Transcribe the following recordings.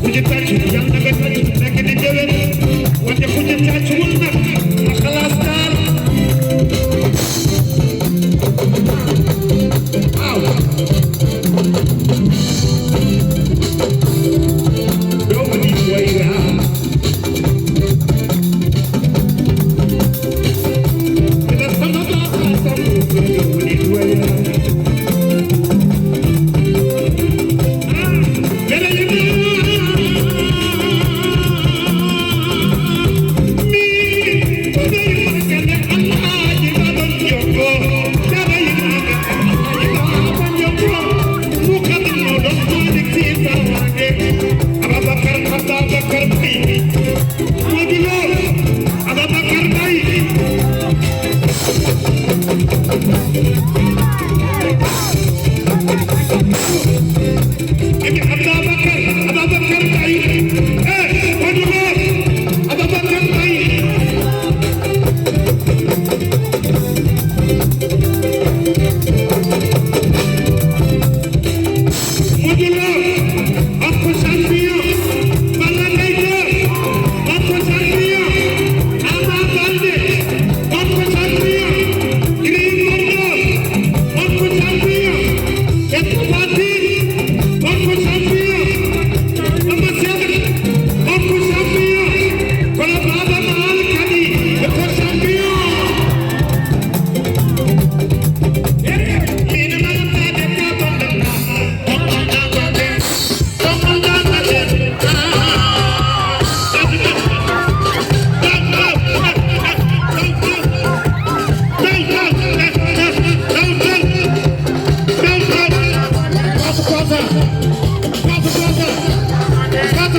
ku ci tàcc yàlla nga tàcc nekk di déwén wante ku ci tàccul nag ma xalaas daal waaw doomu nit way raa dina sama baaxaatam doomu nit way raa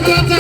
Quatro,